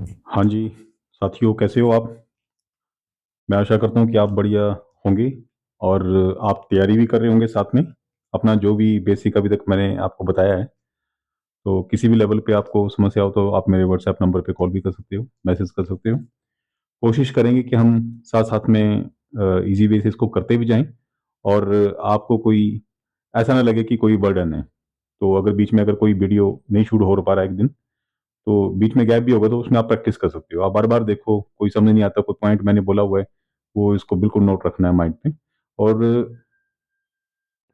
हाँ जी, साथियों कैसे हो आप? मैं आशा करता हूँ कि आप बढ़िया होंगे और आप तैयारी भी कर रहे होंगे साथ में। अपना जो भी बेसिक अभी तक मैंने आपको बताया है, तो किसी भी लेवल पे आपको समस्या हो तो आप मेरे व्हाट्सएप नंबर पे कॉल भी कर सकते हो, मैसेज कर सकते हो। कोशिश करेंगे कि हम साथ-साथ में ईज़ी वे से इसको करते भी जाएँ और आपको कोई ऐसा ना लगे कि कोई बर्डन है। तो अगर बीच में अगर कोई वीडियो नहीं शूट हो पा रहा है एक दिन, तो बीच में गैप भी होगा तो उसमें आप प्रैक्टिस कर सकते हो। आप बार-बार देखो, कोई समझ नहीं आता, कोई पॉइंट मैंने बोला हुआ है, वो इसको बिल्कुल नोट रखना है माइंड में। और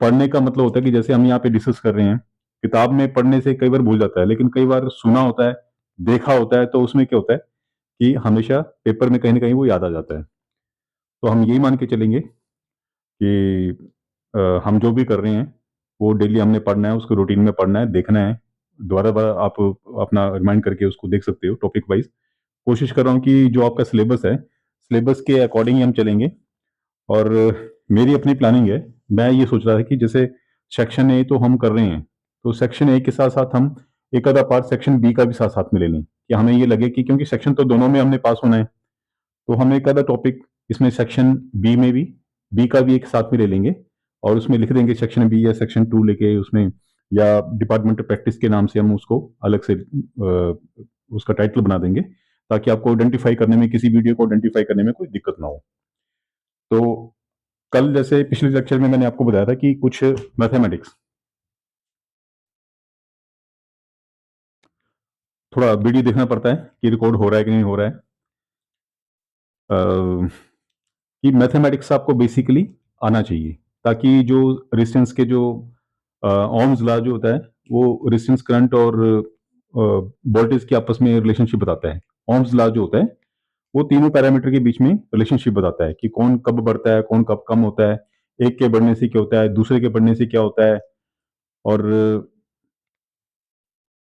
पढ़ने का मतलब होता है कि जैसे हम यहाँ पे डिस्कस कर रहे हैं, किताब में पढ़ने से कई बार भूल जाता है, लेकिन कई बार सुना होता है, देखा होता है, तो उसमें क्या होता है कि हमेशा पेपर में कहीं न कहीं वो याद आ जाता है। तो हम यही मान के चलेंगे कि हम जो भी कर रहे हैं, वो डेली हमने पढ़ना है, उसको रूटीन में पढ़ना है, देखना है। दोबारा-दोबारा आप अपना रिमाइंड करके उसको देख सकते हो टॉपिक वाइज़। कोशिश कर रहा हूँ कि जो आपका सिलेबस है, सिलेबस के अकॉर्डिंग ही हम चलेंगे और मेरी अपनी प्लानिंग है। मैं ये सोच रहा था कि जैसे सेक्शन ए तो हम कर रहे हैं, तो सेक्शन ए के साथ-साथ हम एक आधा पार्ट सेक्शन बी का भी साथ-साथ में ले लें, कि हमें ये लगे कि क्योंकि सेक्शन तो दोनों में हमने पास होना है, तो हम एक आधा टॉपिक इसमें सेक्शन बी में भी, बी का भी एक साथ में ले लेंगे और उसमें लिख देंगे सेक्शन बी या सेक्शन 2 लेके उसमें, या डिपार्टमेंटल प्रैक्टिस के नाम से हम उसको अलग से उसका टाइटल बना देंगे, ताकि आपको आइडेंटिफाई करने में, किसी वीडियो को आइडेंटिफाई करने में कोई दिक्कत ना हो। तो कल जैसे पिछले लेक्चर में मैंने आपको बताया था कि कुछ मैथमेटिक्स, थोड़ा वीडियो देखना पड़ता है कि रिकॉर्ड हो रहा है कि नहीं हो रहा है। कि मैथमेटिक्स आपको बेसिकली आना चाहिए, ताकि जो रेजिस्टेंस के जो ओम्स लॉ जो होता है, वो रेजिस्टेंस करंट और वोल्टेज के आपस में रिलेशनशिप बताता है। ओम्स लॉ जो होता है, वो तीनों पैरामीटर के बीच में रिलेशनशिप बताता है कि कौन कब बढ़ता है, कौन कब कम होता है, एक के बढ़ने से क्या होता है, दूसरे के बढ़ने से क्या होता है। और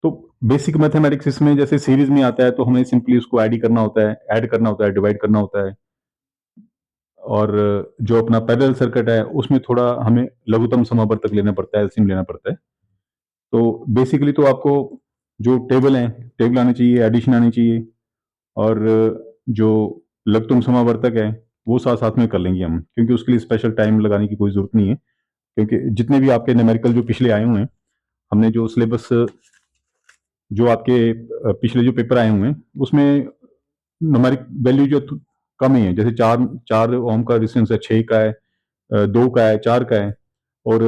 तो बेसिक मैथमेटिक्स इसमें जैसे सीरीज में आता है, तो हमें सिंपली उसको ऐड ही करना होता है, ऐड करना होता है, डिवाइड करना होता है। और जो अपना पैरेलल सर्किट है, उसमें थोड़ा हमें लघुत्तम समावर्तक लेना पड़ता है, एलसीएम लेना पड़ता है। तो बेसिकली तो आपको जो टेबल है, टेबल आनी चाहिए, एडिशन आनी चाहिए, और जो लघुत्तम समावर्तक है, वो साथ साथ में कर लेंगे हम, क्योंकि उसके लिए स्पेशल टाइम लगाने की कोई जरूरत नहीं है। क्योंकि जितने भी आपके न्यूमेरिकल जो पिछले आए हुए हैं, हमने जो सिलेबस, जो आपके पिछले जो पेपर आए हुए हैं, उसमें न्यूमेरिक वैल्यू जो कम ही है, जैसे चार चार ओम का रेजिस्टेंस है, 6 का है, 2 का है, 4 का है, और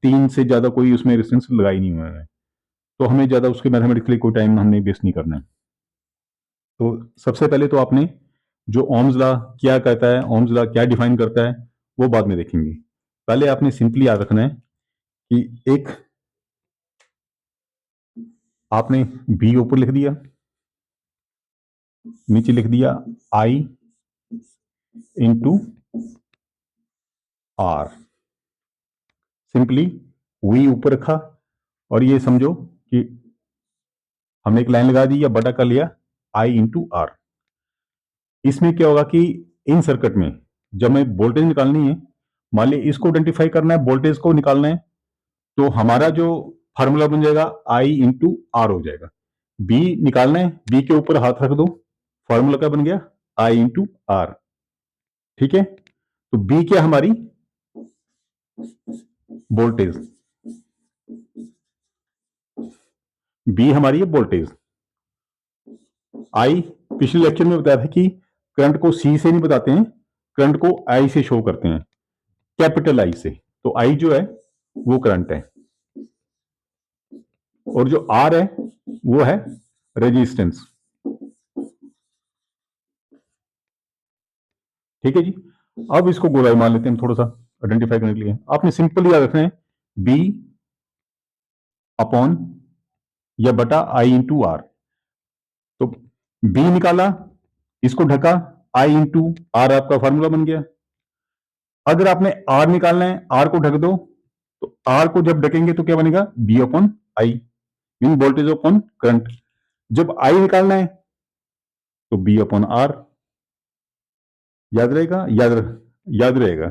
3 से ज़्यादा कोई उसमें रेजिस्टेंस लगा ही नहीं हुआ है। तो हमें ज़्यादा उसके मैथमेटिक्स के लिए कोई टाइम हमने वेस्ट नहीं करना है। तो सबसे पहले तो आपने जो ओम्स लॉ क्या कहता है, ओम्स लॉ क्या डिफाइन करता है, वो बाद में देखेंगे। पहले आपने सिंपली याद रखना है कि एक आपने बी ऊपर लिख दिया, नीचे लिख दिया आई इंटू आर। सिंपली वी ऊपर रखा, और ये समझो कि हमने एक लाइन लगा दी या बटा कर लिया आई इंटू आर। इसमें क्या होगा कि इन सर्किट में जब मैं वोल्टेज निकालनी है, मान ली इसको आइडेंटिफाई करना है, वोल्टेज को निकालना है, तो हमारा जो फार्मूला बन जाएगा आई इंटू आर हो जाएगा। बी निकालना है, बी के ऊपर हाथ रख दो, फार्मूला क्या बन गया, आई इंटू आर। ठीक है, तो बी क्या हमारी वोल्टेज, बी हमारी है वोल्टेज। आई पिछले लेक्चर में बताया था कि करंट को सी से नहीं बताते हैं, करंट को आई से शो करते हैं, कैपिटल आई से। तो आई जो है वो करंट है, और जो आर है वो है रेजिस्टेंस। ठीक है जी। अब इसको गोलाई मान लेते हैं थोड़ा सा आइडेंटिफाई करने के लिए। आपने सिंपल याद रखना है बी अपॉन या बटा आई इंटू आर। तो बी निकाला, इसको ढका, आई इंटू आर आपका फॉर्मूला बन गया। अगर आपने आर निकालना है, आर को ढक दो, तो आर को जब ढकेंगे तो क्या बनेगा, B upon I, in voltage upon current. जब आई निकालना है तो बी अपॉन आर। याद रहेगा, याद रहेगा।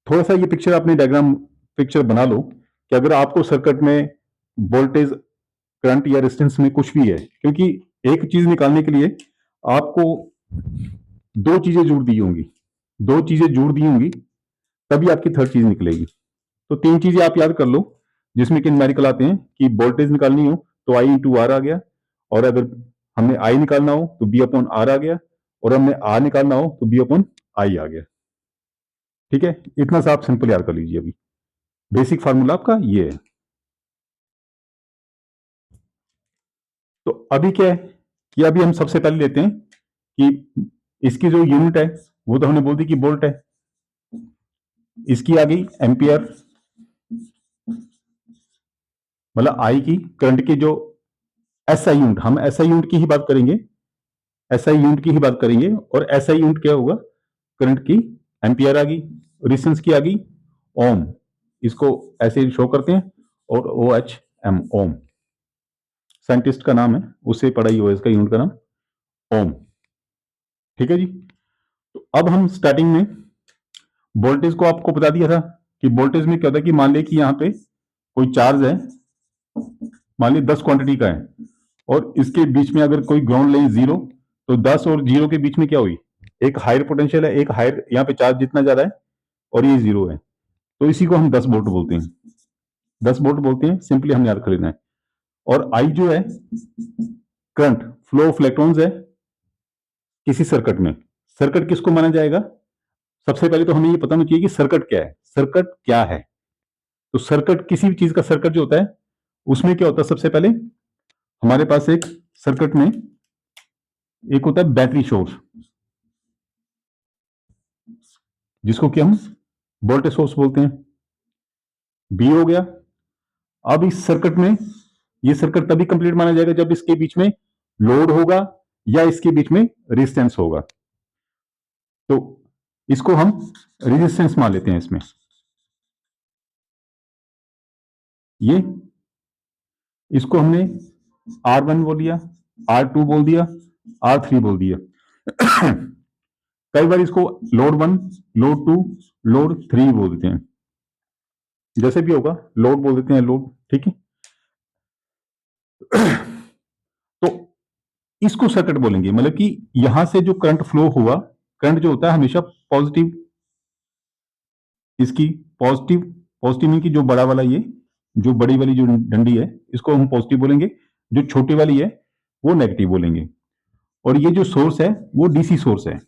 थोड़ा सा ये पिक्चर अपने डायग्राम पिक्चर बना लो कि अगर आपको सर्किट में वोल्टेज, करंट या रेजिस्टेंस में कुछ भी है, क्योंकि एक चीज निकालने के लिए आपको दो चीजें जोड़ दी होंगी, दो चीजें जोड़ दी होंगी, तभी आपकी थर्ड चीज निकलेगी। तो तीन चीजें आप याद कर लो जिसमें कि न्यूमेरिकल आते हैं कि वोल्टेज निकालनी हो तो आई इंटू आर आ गया, और अगर हमने आई निकालना हो तो बी अपॉन आर आ गया, और हमने आर निकालना हो तो बी अपॉन आई आ गया। ठीक है, इतना सा आप सिंपल याद कर लीजिए। अभी बेसिक फार्मूला आपका ये है। तो अभी क्या है कि अभी हम सबसे पहले लेते हैं कि इसकी जो यूनिट है वो तो हमने बोल दी कि वोल्ट है, इसकी आ गई एम्पियर, मतलब आई की करंट की जो एसआई यूनिट, हम एसआई यूनिट की ही बात करेंगे, एसआई यूनिट की ही बात करेंगे। और एसआई यूनिट क्या होगा, करंट की एम्पियर आ गई, रेजिस्टेंस की आ गई ओम, इसको ऐसे शो करते हैं, और ओ एच एम ओम साइंटिस्ट का नाम है, उससे पढ़ा ही हुआ इसका यूनिट का नाम ओम। ठीक है जी। तो अब हम स्टार्टिंग में वोल्टेज को आपको बता दिया था कि वोल्टेज में क्या होता है कि मान लिया कि यहाँ पे कोई चार्ज है, मान ली 10 क्वांटिटी का है, और इसके बीच में अगर कोई ग्राउंड लें जीरो, तो 10 और जीरो के बीच में क्या हुई, एक हायर पोटेंशियल है, एक हायर यहाँ पे चार्ज जितना ज्यादा है, और ये जीरो है, तो इसी को हम 10 वोल्ट बोलते हैं, 10 वोल्ट बोलते हैं, सिंपली हम याद कर लेना है। और आई जो है करंट फ्लो ऑफ इलेक्ट्रॉन्स है किसी सर्किट में। सर्किट किसको माना जाएगा, सबसे पहले तो हमें ये पता होना चाहिए कि सर्किट क्या है, सर्किट क्या है। तो सर्किट, किसी भी चीज का सर्किट जो होता है उसमें क्या होता है, सबसे पहले हमारे पास एक सर्किट में एक होता है बैटरी सोर्स, जिसको कि हम वोल्टेज सोर्स बोलते हैं, बी हो गया। अब इस सर्किट में, ये सर्किट तभी कंप्लीट माना जाएगा जब इसके बीच में लोड होगा या इसके बीच में रेजिस्टेंस होगा। तो इसको हम रेजिस्टेंस मान लेते हैं इसमें, ये इसको हमने R1 बोल दिया, R2 बोल दिया, R3 बोल दिया। कई बार इसको लोड 1, लोड 2, लोड 3 बोल देते हैं, जैसे भी होगा लोड बोल देते हैं, लोड। ठीक है। तो इसको सर्किट बोलेंगे, मतलब कि यहां से जो करंट फ्लो हुआ, करंट जो होता है हमेशा पॉजिटिव, इसकी पॉजिटिव, पॉजिटिव मीन की जो बड़ा वाला, ये जो बड़ी वाली जो डंडी है इसको हम पॉजिटिव बोलेंगे, जो छोटी वाली है वो नेगेटिव बोलेंगे। और ये जो सोर्स है वो डीसी सोर्स है,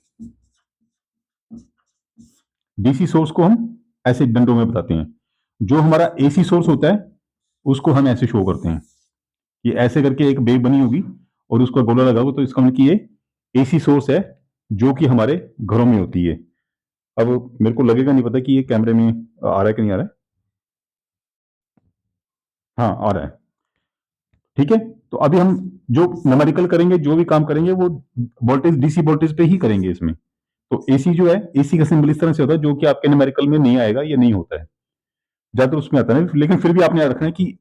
डीसी सोर्स को हम ऐसे डंडों में बताते हैं। जो हमारा एसी सोर्स होता है उसको हम ऐसे शो करते हैं, ये ऐसे करके एक वेव बनी होगी और उसको गोला लगा होगा, तो इसका मतलब कि ये एसी सोर्स है जो कि हमारे घरों में होती है। अब मेरे को लगेगा नहीं पता कि ये कैमरे में आ रहा है कि नहीं आ रहा है। हाँ आ रहा है। ठीक है। तो अभी हम जो न्यूमेरिकल करेंगे, जो भी काम करेंगे वो वोल्टेज, डीसी वोल्टेज पे ही करेंगे इसमें। तो एसी जो है, एसी का सिंबल इस तरह से होता है जो कि आपके न्यूमेरिकल में नहीं आएगा, ये नहीं होता है ज्यादातर, उसमें आता है। लेकिन फिर भी आपने याद रखना है कि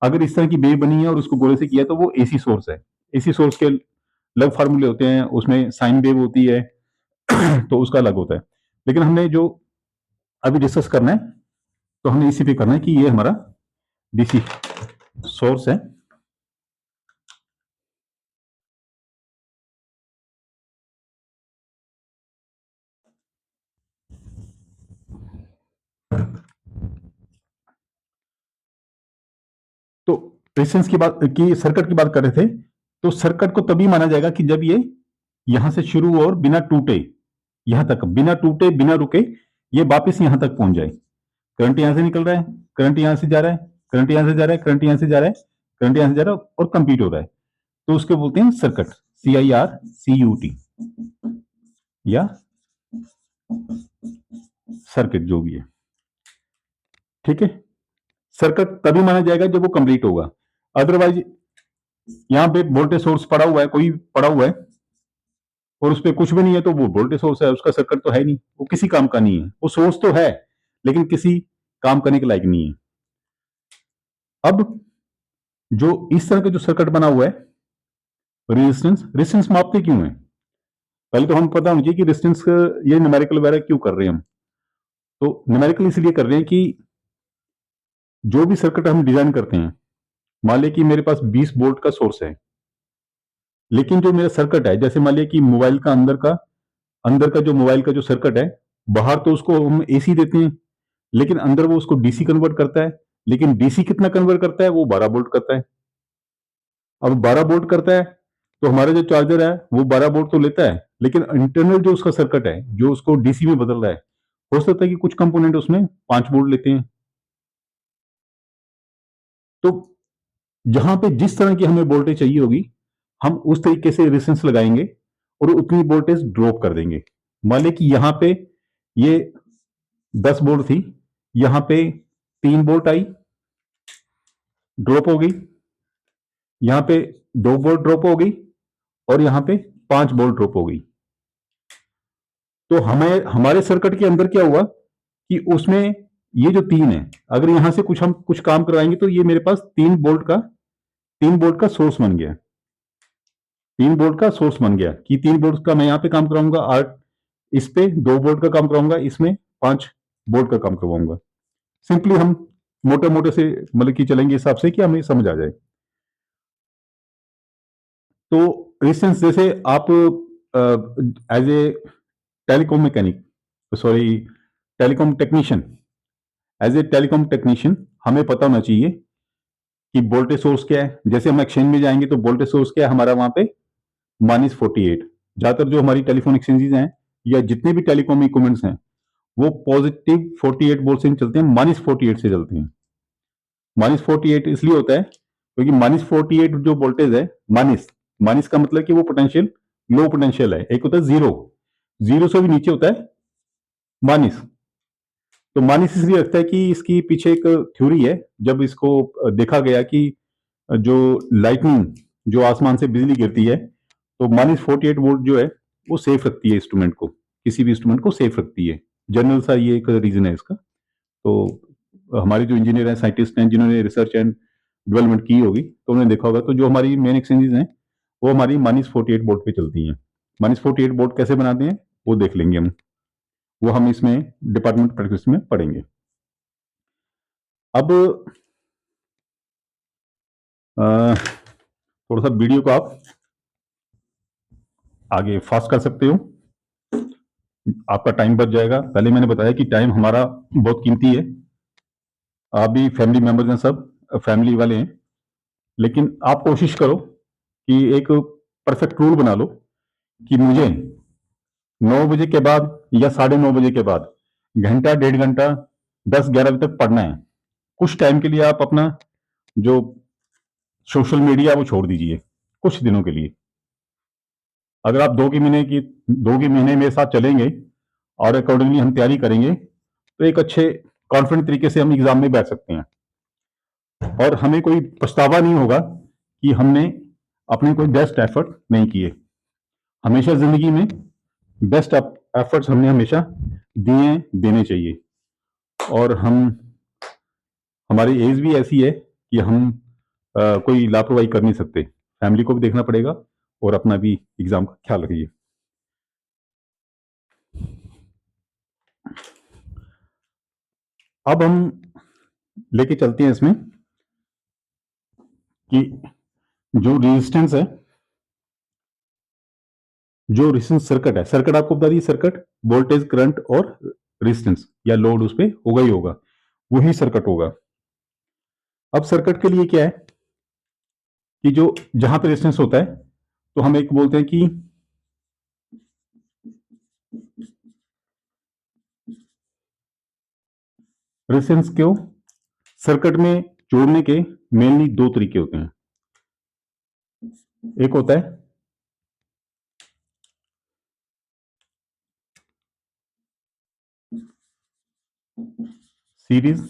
अगर इस तरह की वेव बनी है और उसको गोले से किया तो वो एसी सोर्स है। एसी सोर्स के अलग फार्मूले होते हैं, उसमें साइन वेव होती है, तो उसका अलग होता है। लेकिन हमने जो अभी डिस्कस करना है तो हमने इसी पे करना है कि ये हमारा डीसी सोर्स है। तो रेजिस्टेंस की बात की, सर्किट की बात कर रहे थे, तो सर्किट को तभी माना जाएगा कि जब ये यहां से शुरू और बिना टूटे, यहां तक बिना टूटे बिना रुके ये वापस यहां तक पहुंच जाए। करंट यहां से निकल रहा है, करंट यहां से जा रहा है, करंट यहां से जा रहा है, करंट यहां से जा रहा है, करंट यहां से जा रहा है और कंप्लीट हो रहा है, तो उसके बोलते हैं सर्किट, CIRCUT, या सर्किट जो भी है। ठीक है। सर्किट तभी माना जाएगा जब वो कंप्लीट होगा। अदरवाइज यहाँ पे वोल्टेज सोर्स पड़ा हुआ है, कोई पड़ा हुआ है और उस पर कुछ भी नहीं है, तो वो वोल्टेज सोर्स है, उसका सर्किट तो है नहीं, वो किसी काम का नहीं है। वो सोर्स तो है लेकिन किसी काम करने के लायक नहीं है। अब जो इस तरह का जो सर्किट बना हुआ है, रेजिस्टेंस, रेजिस्टेंस मापते क्यों है, पहले तो हम पता होना चाहिए कि रेजिस्टेंस ये न्यूमेरिकल वगैरह क्यों कर रहे हैं हम। तो न्यूमेरिकल इसलिए कर रहे हैं कि जो भी सर्किट हम डिजाइन करते हैं, मान लें कि मेरे पास 20 वोल्ट का सोर्स है, लेकिन जो मेरा सर्किट है, जैसे मान लिया कि मोबाइल का अंदर का जो मोबाइल का जो सर्किट है, बाहर तो उसको हम एसी देते हैं, लेकिन अंदर वो उसको डीसी कन्वर्ट करता है। लेकिन डीसी कितना कन्वर्ट करता है? वो 12 वोल्ट करता है। अब 12 वोल्ट करता है, तो हमारा जो चार्जर है वो 12 वोल्ट तो लेता है, लेकिन इंटरनल जो उसका सर्किट है, जो उसको डीसी में बदल रहा है, हो सकता है कि कुछ कंपोनेंट उसमें 5 वोल्ट लेते हैं। तो जहां पे जिस तरह की हमें वोल्टेज चाहिए होगी, हम उस तरीके से रेजिस्टेंस लगाएंगे और उतनी वोल्टेज ड्रॉप कर देंगे। मान लें कि यहाँ पे ये 10 वोल्ट थी, यहाँ पे 3 वोल्ट आई, ड्रॉप हो गई, यहाँ पे 2 वोल्ट ड्रॉप हो गई, और यहाँ पे 5 वोल्ट ड्रॉप हो गई। तो हमें हमारे सर्किट के अंदर क्या हुआ कि उसमें ये जो 3 है, अगर यहां से हम कुछ काम करवाएंगे तो ये मेरे पास 3 वोल्ट का सोर्स बन गया। 3 वोल्ट का सोर्स बन गया कि 3 वोल्ट का मैं यहाँ पे काम कराऊंगा, 8 इस पे 2 वोल्ट का काम कराऊंगा, इसमें 5 वोल्ट का काम करवाऊंगा। सिंपली हम मोटे मोटे से मतलब कि चलेंगे हिसाब से कि हमें समझ आ जाए। तो रेजिस्टेंस जैसे आप as a telecom mechanic, sorry telecom technician, as a telecom technician हमें पता होना चाहिए कि वोल्टेज सोर्स क्या है। जैसे हम एक्सचेंज में जाएंगे तो वोल्टेज सोर्स क्या है हमारा वहां पे? -48। ज्यादातर जो हमारी टेलीफोन एक्सचेंजेस हैं या जितने भी टेलीकॉम इक्विपमेंट्स हैं, वो पॉजिटिव 48 वोल्ट से नहीं चलते हैं, -48 से चलते हैं। -48 इसलिए होता है क्योंकि -48 जो वोल्टेज है, माइनस माइनस का मतलब कि वो पोटेंशियल लो पोटेंशियल है। एक होता है जीरो, जीरो से भी नीचे होता है माइनस। तो माइनस इसलिए रखता है कि इसकी पीछे एक थ्योरी है। जब इसको देखा गया कि जो लाइटनिंग, जो आसमान से बिजली गिरती है, तो -48 वोल्ट जो है वो सेफ रखती है इंस्ट्रूमेंट को, किसी भी इंस्ट्रूमेंट को सेफ रखती है। जनरल सा ये एक रीजन है इसका। तो हमारे जो इंजीनियर हैं, साइंटिस्ट हैं, जिन्होंने रिसर्च एंड डेवलपमेंट की होगी, तो उन्होंने देखा होगा। तो जो हमारी मेन एक्सचेंजेस हैं वो हमारी -48 वोल्ट पे चलती हैं। -48 वोल्ट कैसे बनाते हैं वो देख लेंगे हम, वो हम इसमें डिपार्टमेंट प्रैक्टिस में पढ़ेंगे। अब थोड़ा सा वीडियो को आप आगे फास्ट कर सकते हो, आपका टाइम बच जाएगा। पहले मैंने बताया कि टाइम हमारा बहुत कीमती है। आप भी फैमिली मेंबर्स हैं, सब फैमिली वाले हैं, लेकिन आप कोशिश करो कि एक परफेक्ट रूल बना लो कि मुझे 9 बजे के बाद या 9:30 बजे के बाद घंटा 1.5 घंटा 10-11 बजे तक पढ़ना है। कुछ टाइम के लिए आप अपना जो सोशल मीडिया वो छोड़ दीजिए कुछ दिनों के लिए। अगर आप 2 के महीने मेरे साथ चलेंगे और अकॉर्डिंगली हम तैयारी करेंगे, तो एक अच्छे कॉन्फिडेंट तरीके से हम एग्जाम में बैठ सकते हैं और हमें कोई पछतावा नहीं होगा कि हमने अपने कोई बेस्ट एफर्ट नहीं किए। हमेशा जिंदगी में बेस्ट एफर्ट्स हमने हमेशा दिए, देने चाहिए। और हमारी एज भी ऐसी है कि हम कोई लापरवाही कर नहीं सकते। फैमिली को भी देखना पड़ेगा और अपना भी एग्जाम का ख्याल रखिए। अब हम लेके चलते हैं इसमें कि जो रेजिस्टेंस है, जो रेजिस्टेंस सर्किट है, सर्किट आपको बता दी, सर्किट वोल्टेज करंट और रेजिस्टेंस या लोड उस पर होगा ही होगा, वही सर्किट होगा। अब सर्किट के लिए क्या है कि जो जहां पे रेजिस्टेंस होता है, तो हम एक बोलते हैं कि रेजिस्टेंस को सर्किट में जोड़ने के मेनली 2 तरीके होते हैं। एक होता है सीरीज,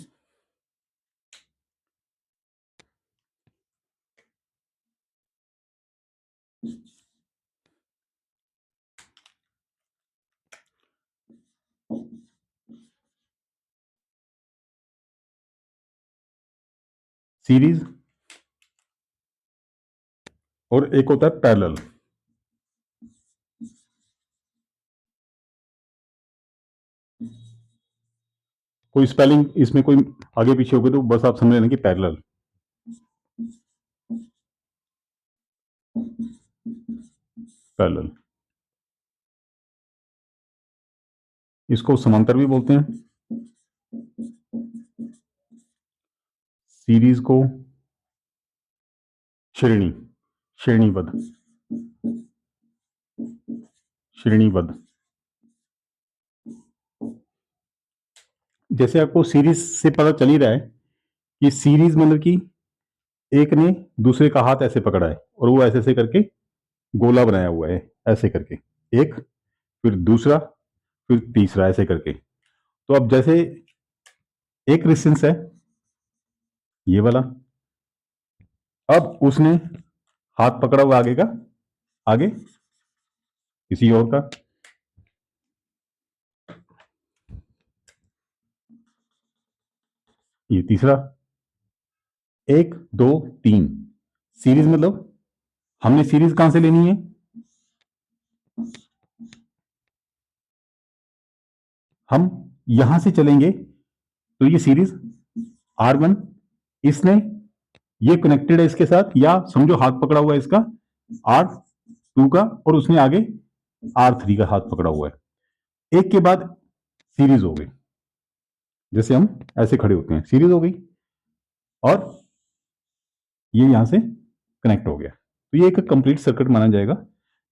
सीरीज, और एक होता है पैरेलल। कोई स्पेलिंग इसमें कोई आगे पीछे हो गए तो बस आप समझ लेना कि पैरेलल। पैरेलल, इसको समांतर भी बोलते हैं, सीरीज को श्रेणी, श्रेणीबद्ध, श्रेणीबद्ध। जैसे आपको सीरीज से पता चल ही रहा है कि सीरीज मतलब कि एक ने दूसरे का हाथ ऐसे पकड़ा है और वो ऐसे ऐसे करके गोला बनाया हुआ है, ऐसे करके, एक, फिर दूसरा, फिर तीसरा, ऐसे करके। तो अब जैसे एक रेजिस्टेंस है ये वाला, अब उसने हाथ पकड़ा हुआ आगे का, आगे किसी और का, ये तीसरा, एक दो तीन, सीरीज मतलब हमने सीरीज कहां से लेनी है, हम यहां से चलेंगे तो ये सीरीज R1, इसने ये कनेक्टेड है इसके साथ, या समझो हाथ पकड़ा हुआ है इसका R2 का और उसने आगे R3 का हाथ पकड़ा हुआ है, एक के बाद सीरीज हो गई। जैसे हम ऐसे खड़े होते हैं, सीरीज हो गई और ये यहां से कनेक्ट हो गया, तो ये एक कंप्लीट सर्किट माना जाएगा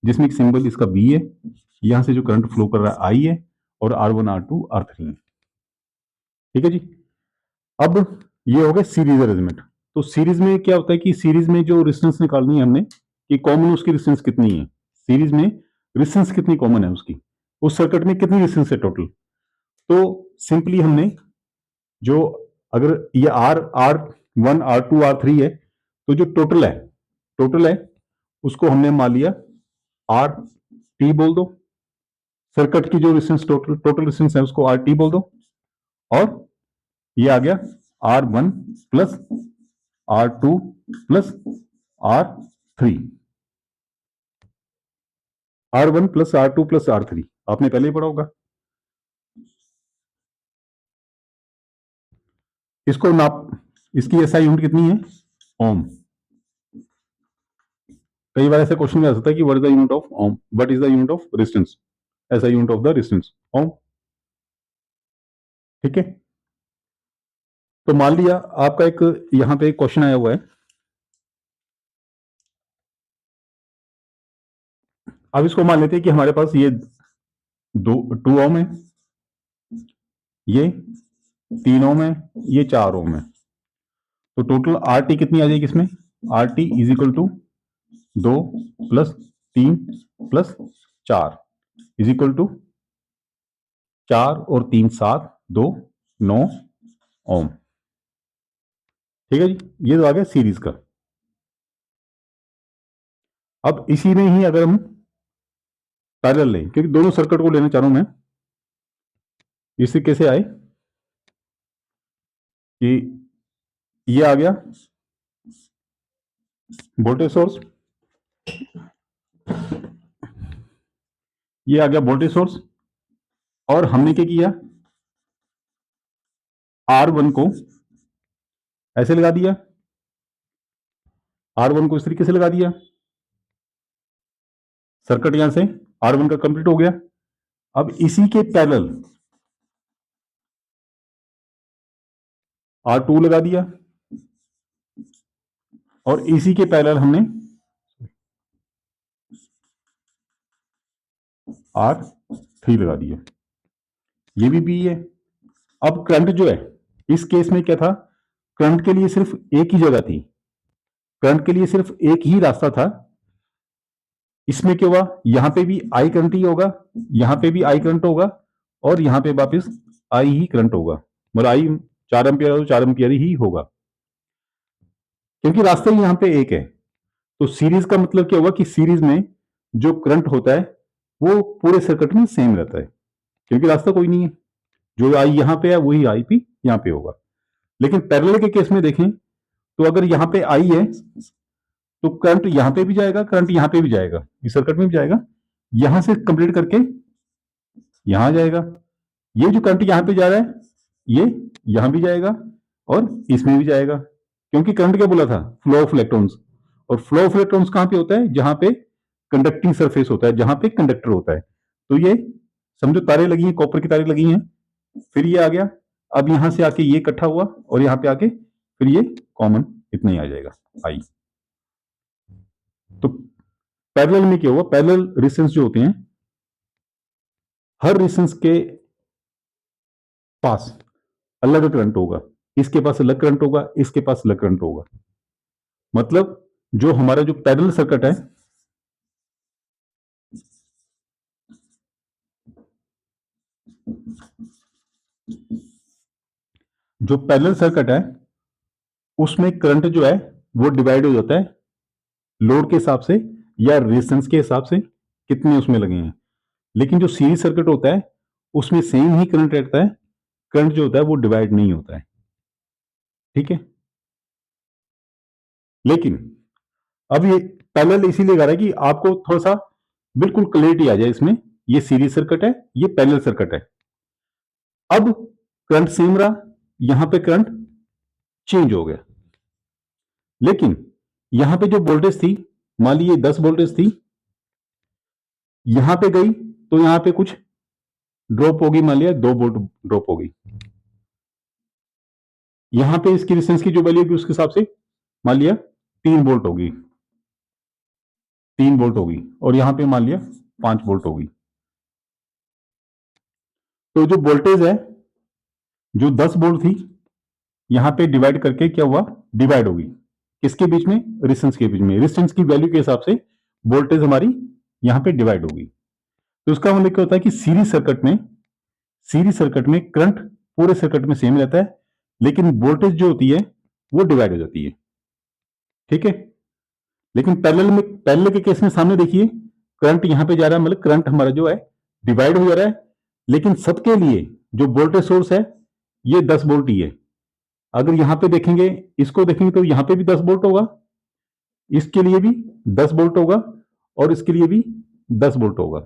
जिसमें एक सिंबल इसका बी है, यहां से जो करंट फ्लो कर रहा है आई है और R1 R2 R3 है। ठीक है जी। अब ये हो गया सीरीज अरेंजमेंट। तो सीरीज में क्या होता है कि सीरीज में जो रेजिस्टेंस निकालनी है हमने कि कॉमन उसकी रेजिस्टेंस कितनी है, सीरीज में रेजिस्टेंस कितनी कॉमन है उसकी, उस सर्किट में कितनी रेजिस्टेंस है टोटल। तो सिंपली हमने जो, अगर ये R1 R2 R3 है तो जो टोटल है उसको हमने मान लिया आर टी बोल दो, सर्किट की जो रेजिस्टेंस टोटल रेजिस्टेंस है उसको आर टी बोल दो, और ये आ गया R1 plus R2 plus R3, R1 plus R2 plus R3 आपने पहले ही पढ़ा होगा। इसको नाप, इसकी एसआई यूनिट कितनी है, ओम। कई बार ऐसे क्वेश्चन में आ सकता है कि what is the unit of ohm, what is the unit of resistance, ऐसा unit of the resistance ohm. ठीक है। तो मान लिया आपका एक यहां पे क्वेश्चन आया हुआ है, अब इसको मान लेते हैं कि हमारे पास ये 2 ओम है, ये 3 ओम है, ये 4 ओम है, तो टोटल आर टी कितनी आ जाएगी इसमें, R T is equal to 2 + 3 + 4 is equal to 4 और 3 7 2 9 ओम। ठीक है जी, ये तो आ गया सीरीज का। अब इसी में ही अगर हम पैरेलल लें, क्योंकि दोनों सर्किट को लेना चाह रहा हूं मैं, इससे कैसे आए कि ये आ गया वोल्टेज सोर्स, ये आ गया वोल्टेज सोर्स, और हमने क्या किया, R1 को ऐसे लगा दिया, R1 को इस तरीके से लगा दिया, सर्किट यहां से R1 का कंप्लीट हो गया। अब इसी के पैरेलल R2 लगा दिया, और इसी के पैरेलल हमने R3 लगा दिया, ये भी बी है। अब करंट जो है इस केस में क्या था, करंट के लिए सिर्फ एक ही जगह थी, करंट के लिए सिर्फ एक ही रास्ता था। इसमें क्या हुआ, यहां पे भी आई करंट ही होगा, यहां पे भी आई करंट होगा, और यहां पे वापस आई ही करंट होगा, मतलब आई 4 एम्पियर तो 4 एम्पियर ही होगा, क्योंकि रास्ता ही यहां पे एक है। तो सीरीज का मतलब क्या हुआ कि सीरीज में जो करंट होता है वो पूरे सर्किट में सेम रहता है, क्योंकि रास्ता कोई नहीं है, जो आई यहां पे है वही आई भी यहां पे होगा। लेकिन पैरेलल के केस में देखें तो अगर यहां पे आई है तो करंट यहां पे भी जाएगा, करंट यहां पे भी जाएगा, इस सर्किट में भी जाएगा, यहां से कंप्लीट करके यहां जाएगा, ये जो करंट यहां पे जा रहा है ये यहां भी जाएगा और इसमें भी जाएगा, क्योंकि करंट क्या बोला था, फ्लो ऑफ इलेक्ट्रॉन्स, और फ्लो ऑफ इलेक्ट्रॉन्स कहां पे होता है, जहां पे कंडक्टिंग सरफेस होता है जहां पे कंडक्टर होता है। तो ये समझो तारे लगी हैं, कॉपर की तारे लगी हैं, फिर ये आ गया, अब यहां से आके ये इकट्ठा हुआ और यहां पे आके फिर ये कॉमन इतना ही आ जाएगा आई। तो पैरेलल में क्या हुआ, पैरेलल रेजिस्टेंस जो होते हैं, हर रेजिस्टेंस के पास अलग करंट होगा, इसके पास अलग करंट होगा, इसके पास अलग करंट होगा। मतलब जो हमारा जो पैरेलल सर्किट है, जो पैरेलल सर्किट है उसमें करंट जो है वो डिवाइड हो जाता है लोड के हिसाब से या रेजिस्टेंस के हिसाब से कितने उसमें लगे हैं। लेकिन जो सीरीज सर्किट होता है उसमें सेम ही करंट रहता है, करंट जो होता है वो डिवाइड नहीं होता है। ठीक है, लेकिन अब ये पैरेलल इसीलिए गा रहा है कि आपको थोड़ा सा बिल्कुल क्लियरिटी आ जाए इसमें। ये सीरीज सर्किट है, ये पैरेलल सर्किट है। अब करंट सेम रहा, यहां पे करंट चेंज हो गया, लेकिन यहां पे जो वोल्टेज थी, मान लीजिए 10 वोल्टेज थी, यहां पे गई तो यहां पे कुछ ड्रॉप होगी, मान लिया 2 वोल्ट ड्रॉप होगी। यहां पे इसकी रेजिस्टेंस की जो वैल्यू होगी उसके हिसाब से मान लिया 3 वोल्ट होगी, 3 वोल्ट होगी, और यहां पे मान लिया 5 वोल्ट होगी। तो जो वोल्टेज है जो 10 वोल्ट थी, यहां पे डिवाइड करके क्या हुआ, डिवाइड होगी किसके बीच में, रेजिस्टेंस के बीच में। रेजिस्टेंस की वैल्यू के हिसाब से वोल्टेज हमारी यहां पे डिवाइड होगी। तो उसका मतलब क्या होता है कि सीरीज सर्किट में करंट पूरे सर्किट में सेम रहता है, लेकिन वोल्टेज जो होती है वो डिवाइड हो जाती है। ठीक है, लेकिन पैरेलल के केस में सामने देखिए, करंट यहां पे जा रहा है, मतलब करंट हमारा जो है डिवाइड हो जा रहा है, लेकिन सबके लिए जो वोल्टेज सोर्स है ये 10 वोल्ट ही है। अगर यहां पे देखेंगे, इसको देखेंगे तो यहां पे भी 10 वोल्ट होगा, इसके लिए भी 10 वोल्ट होगा, और इसके लिए भी 10 वोल्ट होगा।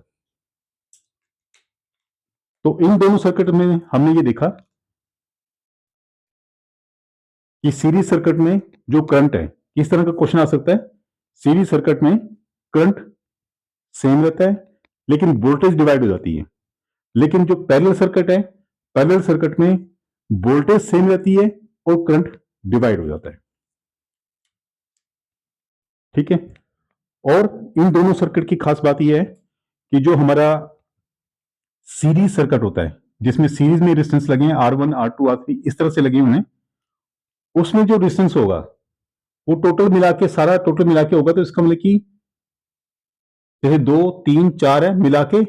तो इन दोनों सर्किट में हमने ये देखा कि सीरीज सर्किट में जो करंट है, किस तरह का क्वेश्चन आ सकता है, सीरीज सर्किट में करंट सेम रहता है लेकिन वोल्टेज डिवाइड हो जाती है। लेकिन जो पैरेलल सर्किट है, पैरेलल सर्किट में वोल्टेज सेम रहती है और करंट डिवाइड हो जाता है। ठीक है, और इन दोनों सर्किट की खास बात यह है कि जो हमारा सीरीज सर्किट होता है जिसमें सीरीज में रेजिस्टेंस लगे हैं R1 R2 R3 इस तरह से लगे हुए हैं, उसमें जो रेजिस्टेंस होगा वो टोटल मिला के, सारा टोटल मिला के होगा। तो इसका मतलब कि जैसे 2 3 4 है, मिला के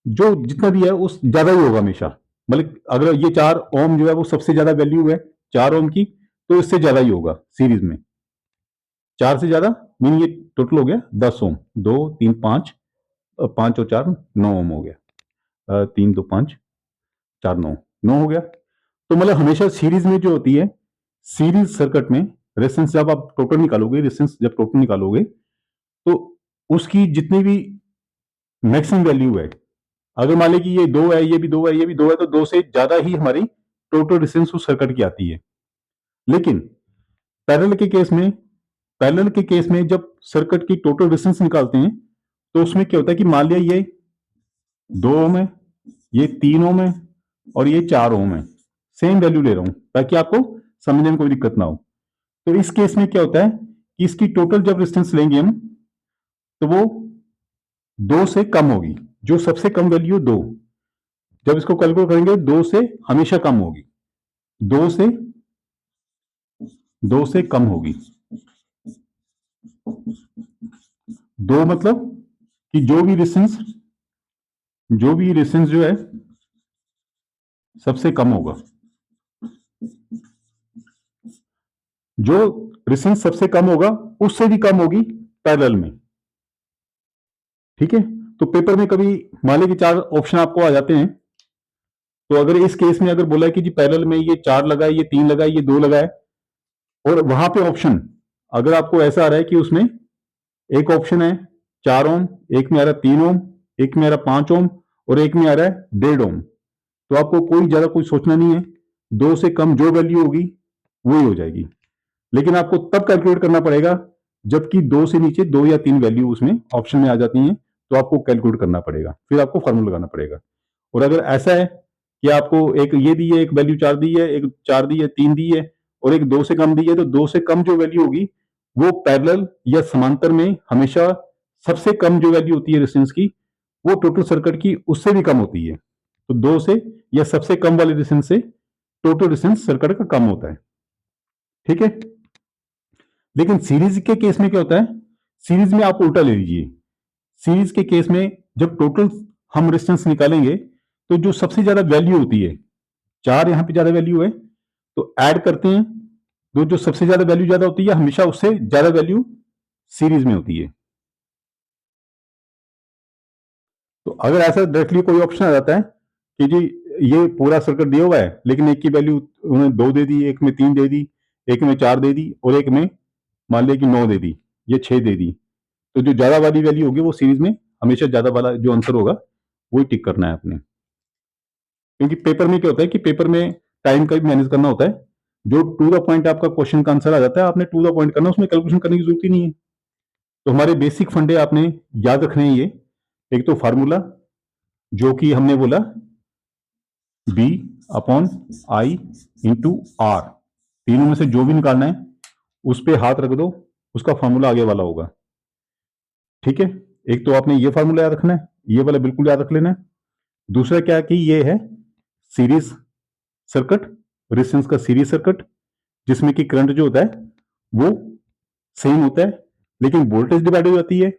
जो जितना भी है उस ज्यादा ही होगा हमेशा। मतलब अगर ये 4 ओम जो है वो सबसे ज्यादा वैल्यू है 4 ओम की, तो इससे ज्यादा ही होगा सीरीज में, 4 से ज्यादा। मीन ये टोटल हो गया 10 ओम, 2 3 5, 5 और 4 9 ओम हो गया, 3 2 5 4 9 9 हो गया। तो मतलब हमेशा सीरीज में जो होती है, सीरीज सर्किट में रेजिस्टेंस जब आप टोटल निकालोगे, रेजिस्टेंस जब टोटल निकालोगे तो उसकी जितनी भी मैक्सिमम वैल्यू है, अगर मान लें कि ये 2 है, ये भी 2 है, ये भी 2 है, तो 2 से ज्यादा ही हमारी टोटल रेजिस्टेंस उस सर्किट की आती है। लेकिन पैरेलल के केस में, पैरेलल के केस में जब सर्किट की टोटल रेजिस्टेंस निकालते हैं तो उसमें क्या होता है कि मान लिया ये 2 ओम है, ये 3 ओम है और ये 4 ओम है, सेम वैल्यू ले रहा हूं ताकि आपको समझने में कोई दिक्कत ना हो। तो इस केस में क्या होता है कि इसकी टोटल जब रेजिस्टेंस लेंगे हम तो वो 2 से कम होगी, जो सबसे कम वैल्यू 2, जब इसको कैलकुलेट करेंगे 2 से हमेशा कम होगी, 2 से 2 से कम होगी। 2 मतलब कि जो भी रेजिस्टेंस जो है सबसे कम होगा, जो रेजिस्टेंस सबसे कम होगा उससे भी कम होगी पैरेलल में। ठीक है, तो पेपर में कभी मान लीजिए 4 ऑप्शन आपको आ जाते हैं, तो अगर इस केस में अगर बोला है कि जी पैरेलल में ये 4 लगा है, ये 3 लगा है, ये 2 लगा है, और वहां पे ऑप्शन अगर आपको ऐसा आ रहा है कि उसमें एक ऑप्शन है 4 ओम, एक में आ रहा है 3 ओम, एक में आ रहा है 5 ओम, और एक में आ रहा है 1.5 ओम, तो आपको कोई ज्यादा कुछ सोचना नहीं है, 2 से कम जो वैल्यू होगी वही हो जाएगी। लेकिन आपको तब कैलकुलेट करना पड़ेगा जबकि 2 से नीचे 2 या 3 वैल्यू उसमें ऑप्शन में आ जाती हैं, तो आपको कैलकुलेट करना पड़ेगा, फिर आपको फार्मूला लगाना पड़ेगा। और अगर ऐसा है कि आपको एक ये दी है, एक वैल्यू 4 दी है, एक 4 दी है, 3 दी है और एक 2 से कम दी है, तो 2 से कम जो वैल्यू होगी वो पैरेलल या समांतर में हमेशा सबसे कम जो वैल्यू होती है रेजिस्टेंस की, वो टोटल सर्किट की उससे भी कम होती है। तो 2 से या सबसे कम वाले रेजिस्टेंस से टोटल रेजिस्टेंस सर्किट का कम होता है। ठीक है। लेकिन सीरीज के केस में क्या होता है, सीरीज में आप उल्टा ले लीजिए। सीरीज के केस में जब टोटल हम रेजिस्टेंस निकालेंगे, तो जो सबसे ज्यादा वैल्यू होती है, 4 यहां पे ज्यादा वैल्यू है, तो ऐड करते हैं, तो जो सबसे ज्यादा वैल्यू ज्यादा होती है हमेशा उससे ज्यादा वैल्यू सीरीज में होती है। तो अगर ऐसा डायरेक्टली कोई ऑप्शन आ जाता है कि जी ये पूरा सर्किट दिया हुआ है, लेकिन एक की वैल्यू उन्होंने 2 दे दी, एक में 3 दे दी, एक में 4 दे दी और एक में मान लिया कि 9 दे दी, ये 6 दे दी, तो जो ज्यादा वाली वैल्यू होगी वो सीरीज में हमेशा ज्यादा वाला जो आंसर होगा वही टिक करना है आपने। क्योंकि पेपर में क्या होता है कि पेपर में टाइम का भी मैनेज करना होता है। जो टू द पॉइंट आपका क्वेश्चन का आंसर आ जाता है, आपने टू द पॉइंट करना, उसमें कैलकुलेशन करने की जरूरत ही नहीं है। तो हमारे बेसिक फंडे आपने याद रखने हैं ये। एक तो फार्मूला जो कि हमने बोला B upon I into R, तीनों में से जो भी निकालना है उस पर हाथ रख दो, उसका फार्मूला आगे वाला होगा। ठीक है। एक तो आपने ये फार्मूला याद रखना है, ये वाला बिल्कुल याद रख लेना है। दूसरा क्या कि ये है सीरीज सर्किट, रेजिस्टेंस का सीरीज सर्किट, जिसमें कि करंट जो होता है वो सेम होता है, लेकिन वोल्टेज डिवाइड हो जाती है।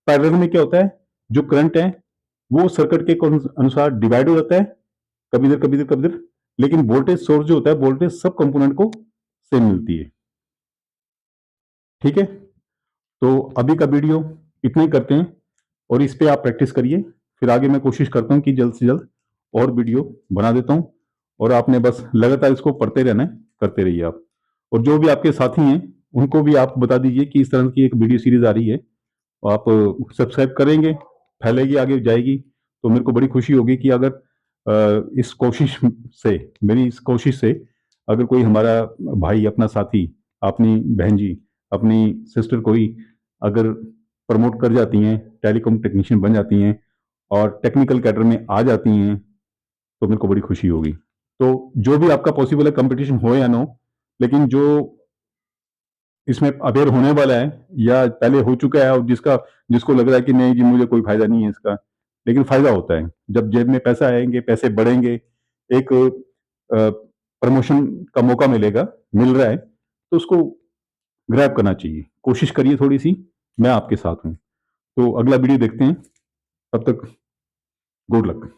पैरेलल में क्या होता है, जो करंट है वो सर्किट के अनुसार डिवाइड हो जाता है, कभी इधर कभी इधर कभी इधर, लेकिन वोल्टेज सोर्स जो होता है, वोल्टेज सब कंपोनेंट को सेम मिलती है। ठीक है। तो अभी का वीडियो इतना ही करते हैं और इस पे आप प्रैक्टिस करिए, फिर आगे मैं कोशिश करता हूँ कि जल्द से जल्द और वीडियो बना देता हूँ, और आपने बस लगातार इसको पढ़ते रहना है, करते रहिए आप। और जो भी आपके साथी हैं उनको भी आप बता दीजिए कि इस तरह की एक वीडियो सीरीज आ रही है, आप सब्सक्राइब करेंगे, फैलेगी, आगे जाएगी, तो मेरे को बड़ी खुशी होगी कि अगर इस कोशिश से, मेरी इस कोशिश से अगर कोई हमारा भाई, अपना साथी, अपनी बहन जी, अपनी सिस्टर कोई अगर प्रमोट कर जाती हैं, टेलीकॉम टेक्नीशियन बन जाती हैं और टेक्निकल कैडर में आ जाती हैं, तो मेरे को बड़ी खुशी होगी। तो जो भी आपका पॉसिबल है, कंपटीशन हो या ना हो, लेकिन जो इसमें अवेयर होने वाला है या पहले हो चुका है और जिसको लग रहा है कि नहीं जी मुझे कोई फायदा नहीं है इसका, लेकिन फायदा होता है जब जेब में पैसा आएंगे, पैसे बढ़ेंगे, एक प्रमोशन का मौका मिलेगा, मिल रहा है, तो उसको ग्रैब करना चाहिए। कोशिश करिए थोड़ी सी, मैं आपके साथ हूँ। तो अगला वीडियो देखते हैं, तब तक गुड लक।